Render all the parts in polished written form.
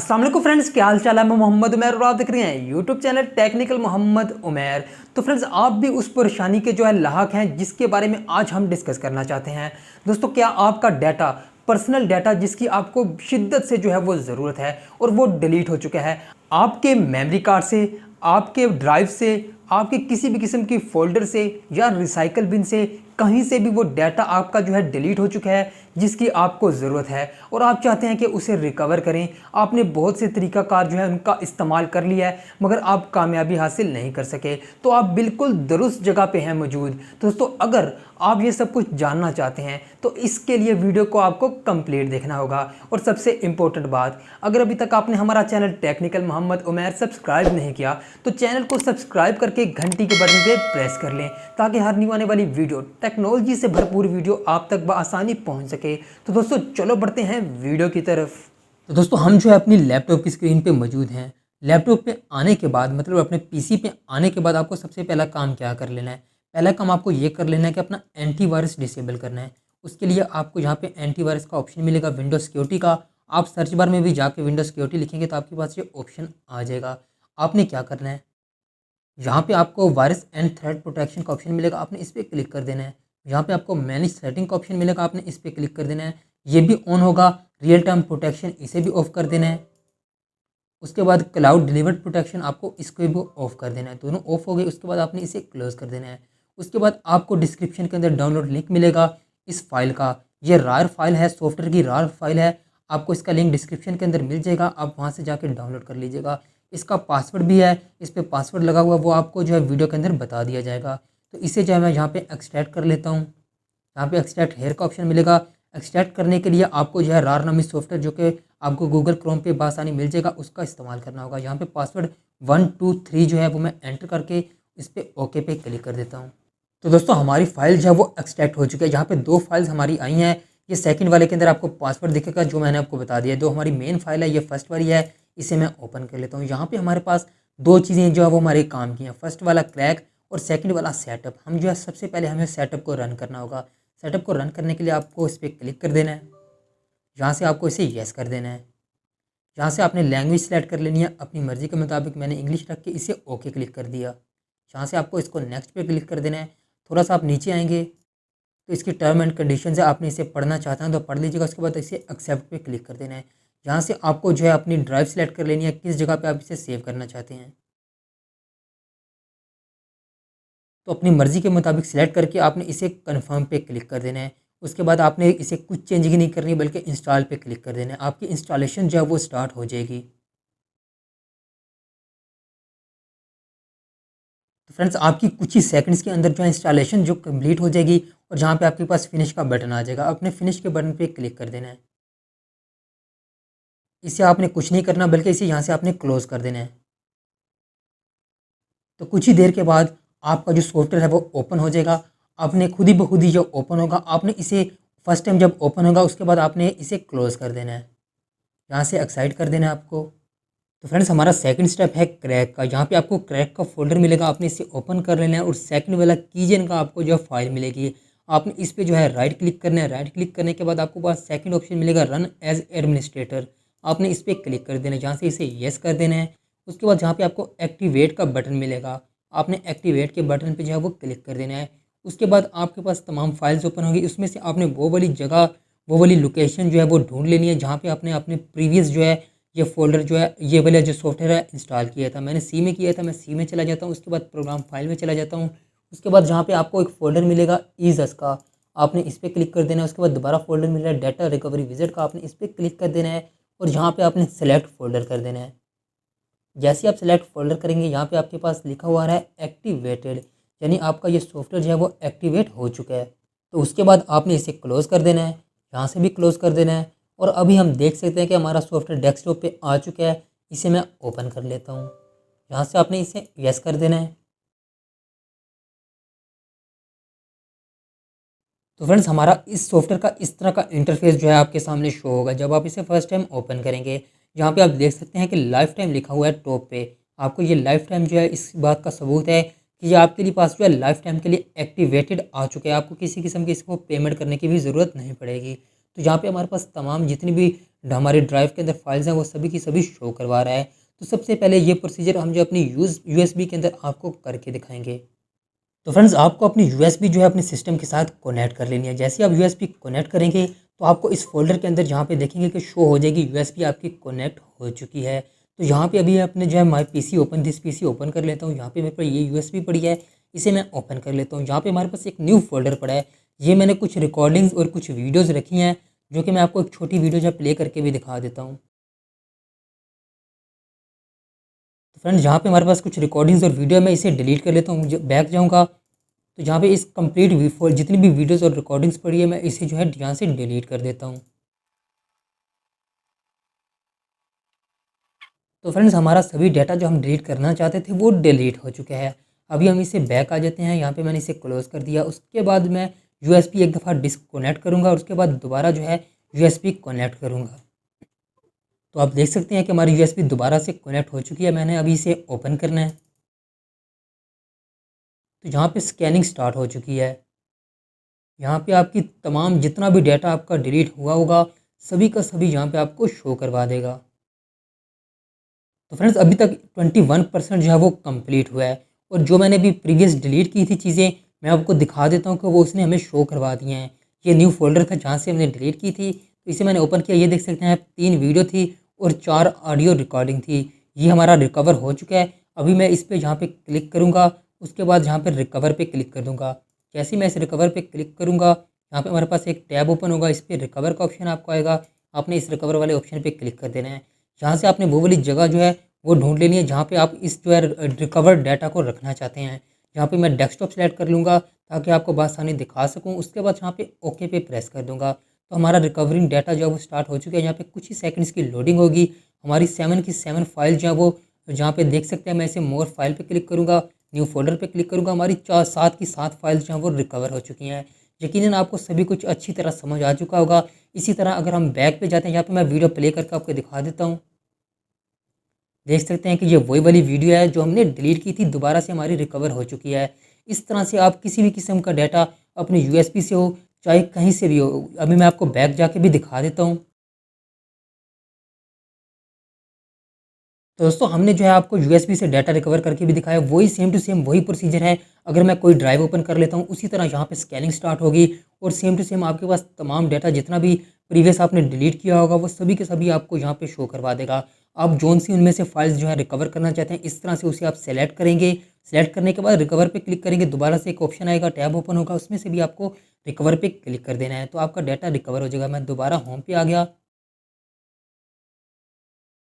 अस्सलाम वालेकुम फ्रेंड्स, क्या हाल चाल है। मैं मोहम्मद उमैर और आप देख रहे हैं YouTube channel technical Mohammad Umair. तो फ्रेंड्स, आप भी उस परेशानी के जो है लायक हैं जिसके बारे में आज हम डिस्कस करना चाहते हैं। दोस्तों, क्या आपका डाटा, पर्सनल डाटा जिसकी आपको शिद्दत से जो है वो ज़रूरत है और वो डिलीट हो चुका है आपके मेमोरी कार्ड से, आपके ड्राइव से, आपके किसी भी किस्म की फ़ोल्डर से या रिसाइकल बिन से, कहीं से भी वो डाटा आपका जो है डिलीट हो चुका है जिसकी आपको ज़रूरत है और आप चाहते हैं कि उसे रिकवर करें। आपने बहुत से तरीक़ाकार जो है उनका इस्तेमाल कर लिया है मगर आप कामयाबी हासिल नहीं कर सके। तो आप बिल्कुल दुरुस्त जगह पे हैं मौजूद। दोस्तों, अगर आप ये सब कुछ जानना चाहते हैं तो इसके लिए वीडियो को आपको कंप्लीट देखना होगा। और सबसे इम्पोर्टेंट बात, अगर अभी तक आपने हमारा channel technical Mohammad Umair subscribe नहीं किया तो चैनल को सब्सक्राइब करके घंटी के बटन पे प्रेस कर लें ताकि हर न्यू आने वाली वीडियो, टेक्नोलॉजी से भरपूर वीडियो आप तक बआसानी पहुंच सके। तो दोस्तों, चलो बढ़ते हैं वीडियो की तरफ। तो दोस्तों, हम जो है अपनी लैपटॉप की स्क्रीन पे मौजूद हैं। लैपटॉप पे आने के बाद, मतलब अपने पीसी पे आने के बाद आपको सबसे पहला काम क्या कर लेना है? पहला काम आपको ये कर लेना है कि अपना एंटीवायरस डिसेबल करना है। उसके लिए आपको यहाँ पे एंटीवायरस का ऑप्शन मिलेगा, विंडो सिक्योरिटी का। आप सर्च बार में भी जाके विंडो सिक्योरिटी लिखेंगे तो आपके पास ये ऑप्शन आ जाएगा। आपने क्या करना है, यहाँ पे आपको वायरस एंड थ्रेट प्रोटेक्शन का ऑप्शन मिलेगा, आपने इस पर क्लिक कर देना है। यहाँ पे आपको मैनेज सेटिंग का ऑप्शन मिलेगा, आपने इस पर क्लिक कर देना है। ये भी ऑन होगा। रियल टाइम प्रोटेक्शन, इसे भी ऑफ कर देना है। उसके बाद क्लाउड डिलीवर्ड प्रोटेक्शन, आपको इसको भी ऑफ कर देना है। दोनों ऑफ हो गए, उसके बाद आपने इसे क्लोज कर देना है। उसके बाद आपको डिस्क्रिप्शन के अंदर डाउनलोड लिंक मिलेगा इस फाइल का। ये रार फाइल है, सॉफ्टवेयर की रार फाइल है। आपको इसका लिंक डिस्क्रिप्शन के अंदर मिल जाएगा, आप वहाँ से जाकर डाउनलोड कर लीजिएगा। इसका पासवर्ड भी है, इस पर पासवर्ड लगा हुआ, वो आपको जो है वीडियो के अंदर बता दिया जाएगा। तो इसे जो है मैं यहाँ पे एक्सट्रैक्ट कर लेता हूँ। यहाँ पे एक्सट्रैक्ट हेयर का ऑप्शन मिलेगा। एक्सट्रैक्ट करने के लिए आपको जो है रार नामी सॉफ्टवेयर, जो कि आपको गूगल क्रोम पे बआसानी मिल जाएगा, उसका इस्तेमाल करना होगा। यहाँ पे पासवर्ड 123 जो है वो मैं एंटर करके इस पर ओके पे क्लिक कर देता हूँ। तो दोस्तों, हमारी फाइल जो है वो एक्सट्रैक्ट हो चुकी है। यहाँ पे दो फाइल्स हमारी आई हैं। ये सेकंड वाले के अंदर आपको पासवर्ड दिखेगा जो मैंने आपको बता दिया। दो हमारी मेन फाइल है, ये फर्स्ट वाली है। इसे मैं ओपन कर लेता हूँ। यहाँ पे हमारे पास दो चीज़ें जो है वो हमारे काम की हैं, फर्स्ट वाला क्रैक और सेकंड वाला सेटअप। हम जो है सबसे पहले हमें सेटअप को रन करना होगा। सेटअप को रन करने के लिए आपको इस पर क्लिक कर देना है। यहाँ से आपको इसे येस कर देना है। यहाँ से आपने लैंग्वेज सेलेक्ट कर लेनी है अपनी मर्ज़ी के मुताबिक। मैंने इंग्लिश रख के इसे ओके क्लिक कर दिया। यहाँ से आपको इसको नेक्स्ट पे क्लिक कर देना है। थोड़ा सा आप नीचे आएंगे तो इसकी टर्म एंड कंडीशन है, आपने इसे पढ़ना चाहते हैं तो पढ़ लीजिएगा। उसके बाद इसे एक्सेप्ट पे क्लिक कर देना है। यहाँ से आपको जो है अपनी ड्राइव सेलेक्ट कर लेनी है, किस जगह पे आप इसे सेव करना चाहते हैं। तो अपनी मर्ज़ी के मुताबिक सिलेक्ट करके आपने इसे कन्फर्म पे क्लिक कर देना है। उसके बाद आपने इसे कुछ चेंजिंग नहीं करनी बल्कि इंस्टॉल पे क्लिक कर देना है। आपकी इंस्टॉलेशन जो है वो स्टार्ट हो जाएगी। तो फ्रेंड्स, आपकी कुछ ही सेकंड्स के अंदर जो है इंस्टॉलेशन जो कंप्लीट हो जाएगी और जहाँ पे आपके पास फिनिश का बटन आ जाएगा, अपने फिनिश के बटन पे क्लिक कर देना है। इसे आपने कुछ नहीं करना बल्कि इसे यहाँ से आपने क्लोज़ कर देना है। तो कुछ ही देर के बाद आपका जो सॉफ्टवेयर है वो ओपन हो जाएगा। आपने खुद ही बखुद ही जो ओपन होगा, आपने इसे फर्स्ट टाइम जब ओपन होगा उसके बाद आपने इसे क्लोज़ कर देना है। यहाँ से एक्साइट कर देना है आपको। तो फ्रेंड्स, हमारा सेकंड स्टेप है क्रैक का। यहाँ पे आपको क्रैक का फोल्डर मिलेगा, आपने इसे ओपन कर लेना है और सेकंड वाला कीजेन का आपको जो है फाइल मिलेगी। आपने इस पे जो है राइट क्लिक करना है। राइट क्लिक करने के बाद आपको पास सेकंड ऑप्शन मिलेगा रन एज एडमिनिस्ट्रेटर। आपने इस पर क्लिक कर देना है, जहाँ से इसे येस कर देना है। उसके बाद जहाँ पे आपको एक्टिवेट का बटन मिलेगा, आपने एक्टिवेट के बटन पर जो है वो क्लिक कर देना है। उसके बाद आपके पास तमाम फाइल्स ओपन होगी। उसमें से आपने वो वाली जगह, वो वाली लोकेशन जो है वो ढूंढ लेनी है जहाँ पे आपने अपने प्रीवियस जो है ये फ़ोल्डर जो है, ये वाला जो सॉफ्टवेयर है इंस्टॉल किया था। मैंने सी में किया था, मैं सी में चला जाता हूँ। उसके बाद प्रोग्राम फाइल में चला जाता हूँ। उसके बाद जहाँ पे आपको एक फ़ोल्डर मिलेगा ईज़स का, आपने इस पर क्लिक कर देना है। उसके बाद दोबारा फ़ोल्डर मिल रहा है डाटा रिकवरी विजिट का, आपने इस पर क्लिक कर देना है और यहाँ पे आपने सेलेक्ट फ़ोल्डर कर देना है। जैसे आप सेलेक्ट फ़ोल्डर करेंगे, यहाँ पे आपके पास लिखा हुआ है एक्टिवेटेड, यानी आपका ये सॉफ्टवेयर जो है वो एक्टिवेट हो चुका है। तो उसके बाद आपने इसे क्लोज़ कर देना है, यहाँ से भी क्लोज़ कर देना है। और अभी हम देख सकते हैं कि हमारा सॉफ्टवेयर डेस्कटॉप पे आ चुका है। इसे मैं ओपन कर लेता हूँ। यहाँ से आपने इसे यस कर देना है। तो फ्रेंड्स, हमारा इस सॉफ्टवेयर का इस तरह का इंटरफेस जो है आपके सामने शो होगा जब आप इसे फर्स्ट टाइम ओपन करेंगे। यहाँ पे आप देख सकते हैं कि लाइफ टाइम लिखा हुआ है टॉप पे। आपको ये लाइफ टाइम जो है इस बात का सबूत है कि ये आपके लिए पास जो है लाइफ टाइम के लिए एक्टिवेटेड आ चुके हैं। आपको किसी किस्म की इसको पेमेंट करने की भी ज़रूरत नहीं पड़ेगी। तो यहाँ पे हमारे पास तमाम जितनी भी हमारे ड्राइव के अंदर फाइल्स हैं वो सभी की सभी शो करवा रहा है। तो सबसे पहले ये प्रोसीजर हम जो अपनी यूएसबी के अंदर आपको करके दिखाएंगे। तो फ्रेंड्स आपको अपनी यूएसबी जो है अपने सिस्टम के साथ कनेक्ट कर लेनी है। जैसे आप यूएसबी कनेक्ट करेंगे तो आपको इस फोल्डर के अंदर जहाँ पे देखेंगे कि शो हो जाएगी यूएसबी आपकी कनेक्ट हो चुकी है। तो यहाँ पे अभी अपने जो है my PC open this PC open कर लेता हूँ। यहाँ पे मेरे पास ये यूएसबी पड़ी है, इसे मैं ओपन कर लेता हूँ। यहाँ पे हमारे पास एक न्यू फोल्डर पड़ा है। ये मैंने कुछ रिकॉर्डिंग्स और कुछ वीडियोज़ रखी हैं जो कि मैं आपको एक छोटी वीडियो जो प्ले करके भी दिखा देता हूँ। तो फ्रेंड्स यहाँ पे हमारे पास कुछ रिकॉर्डिंग्स और वीडियो, मैं इसे डिलीट कर लेता हूँ। बैक जाऊँगा तो जहाँ पे इस कंप्लीट जितनी भी वीडियोस और रिकॉर्डिंग्स पड़ी है मैं इसे जो है यहाँ से डिलीट कर देता हूँ। तो फ्रेंड्स हमारा सभी डाटा जो हम डिलीट करना चाहते थे वो डिलीट हो चुका है। अभी हम इसे बैक आ जाते हैं। यहाँ पे मैंने इसे क्लोज़ कर दिया। उसके बाद मैं यूएसबी एक दफ़ा डिस्कनेक्ट करूँगा और उसके बाद दोबारा जो है यूएसबी कनेक्ट करूँगा। तो आप देख सकते हैं कि हमारी यूएसबी दोबारा से कनेक्ट हो चुकी है। मैंने अभी इसे ओपन करना है। तो यहाँ पे स्कैनिंग स्टार्ट हो चुकी है। यहाँ पे आपकी तमाम जितना भी डाटा आपका डिलीट हुआ होगा सभी का सभी यहाँ पे आपको शो करवा देगा। तो फ्रेंड्स अभी तक 21% जो है वो कंप्लीट हुआ है और जो मैंने अभी प्रीवियस डिलीट की थी चीज़ें मैं आपको दिखा देता हूँ कि वो उसने हमें शो करवा दी हैं। ये न्यू फोल्डर था जहाँ से हमने डिलीट की थी, तो इसे मैंने ओपन किया। ये देख सकते हैं 3 वीडियो थी और 4 ऑडियो रिकॉर्डिंग थी। ये हमारा रिकवर हो चुका है। अभी मैं इस पर यहाँ पर क्लिक करूँगा, उसके बाद यहाँ पर रिकवर पर क्लिक कर दूँगा। जैसे ही मैं इस रिकवर पे क्लिक करूँगा यहाँ पे हमारे पास एक टैब ओपन होगा। इस पर रिकवर का ऑप्शन आपको आएगा। आपने इस रिकवर वाले ऑप्शन पे क्लिक कर देना है। यहाँ से आपने वो वाली जगह जो है वो ढूंढ लेनी है जहाँ पे आप इस जो है रिकवर डाटा को रखना चाहते हैं। यहाँ पे मैं डेस्कटॉप सेलेक्ट कर लूँगा ताकि आपको बासानी दिखा सकूँ। उसके बाद यहाँ पे ओके पे प्रेस कर दूँगा। तो हमारा रिकवरिंग डाटा जो है वो स्टार्ट हो चुका है। यहाँ पे कुछ ही सेकंड्स की लोडिंग होगी। हमारी 7 की 7 फाइल जो है वो जहाँ पे देख सकते हैं, मैं इसे मोर फाइल पे क्लिक करूँगा, न्यू फोल्डर पे क्लिक करूँगा। हमारी 7 की 7 फाइल्स जो हैं वो रिकवर हो चुकी हैं। यकीनन आपको सभी कुछ अच्छी तरह समझ आ चुका होगा। इसी तरह अगर हम बैक पे जाते हैं, यहाँ पे मैं वीडियो प्ले करके आपको दिखा देता हूँ। देख सकते हैं कि ये वही वाली वीडियो है जो हमने डिलीट की थी, दोबारा से हमारी रिकवर हो चुकी है। इस तरह से आप किसी भी किस्म का डाटा अपने यूएसबी से हो चाहे कहीं से भी हो। अभी मैं आपको बैक जाके भी दिखा देता हूँ। तो दोस्तों हमने जो है आपको यूएसबी से डाटा रिकवर करके भी दिखाया। वही सेम टू सेम वही प्रोसीजर है। अगर मैं कोई ड्राइव ओपन कर लेता हूँ उसी तरह यहाँ पे स्कैनिंग स्टार्ट होगी और सेम टू सेम आपके पास तमाम डाटा जितना भी प्रीवियस आपने डिलीट किया होगा वो सभी के सभी आपको यहाँ पे शो करवा देगा। आप जोन सी उनमें से फाइल्स जो है रिकवर करना चाहते हैं इस तरह से उसे आप सेलेक्ट करेंगे। सेलेक्ट करने के बाद रिकवर पे क्लिक करेंगे, दोबारा से एक ऑप्शन आएगा, टैब ओपन होगा, उसमें से भी आपको रिकवर पे क्लिक कर देना है तो आपका डाटा रिकवर हो जाएगा। मैं दोबारा होम पे आ गया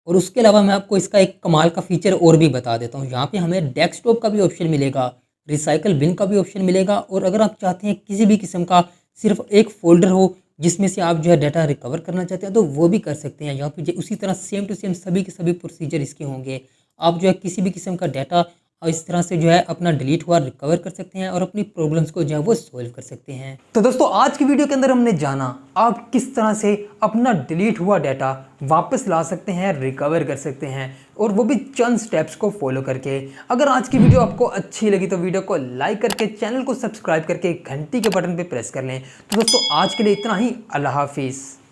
और उसके अलावा मैं आपको इसका एक कमाल का फीचर और भी बता देता हूँ। यहाँ पे हमें डेस्कटॉप का भी ऑप्शन मिलेगा, रिसाइकल बिन का भी ऑप्शन मिलेगा और अगर आप चाहते हैं किसी भी किस्म का सिर्फ एक फ़ोल्डर हो जिसमें से आप जो है डाटा रिकवर करना चाहते हैं तो वो भी कर सकते हैं। यहाँ पे उसी तरह सेम टू सेम सभी के सभी प्रोसीजर इसके होंगे। आप जो है किसी भी किस्म का डाटा इस तरह से जो है अपना डिलीट हुआ रिकवर कर सकते हैं और अपनी प्रॉब्लम्स को जो है वो सोल्व कर सकते हैं। तो दोस्तों आज की वीडियो के अंदर हमने जाना आप किस तरह से अपना डिलीट हुआ डाटा वापस ला सकते हैं, रिकवर कर सकते हैं और वो भी चंद स्टेप्स को फॉलो करके। अगर आज की वीडियो आपको अच्छी लगी तो वीडियो को लाइक करके चैनल को सब्सक्राइब करके घंटी के बटन पे प्रेस कर लें। तो दोस्तों आज के लिए इतना ही। अल्लाह हाफिज़।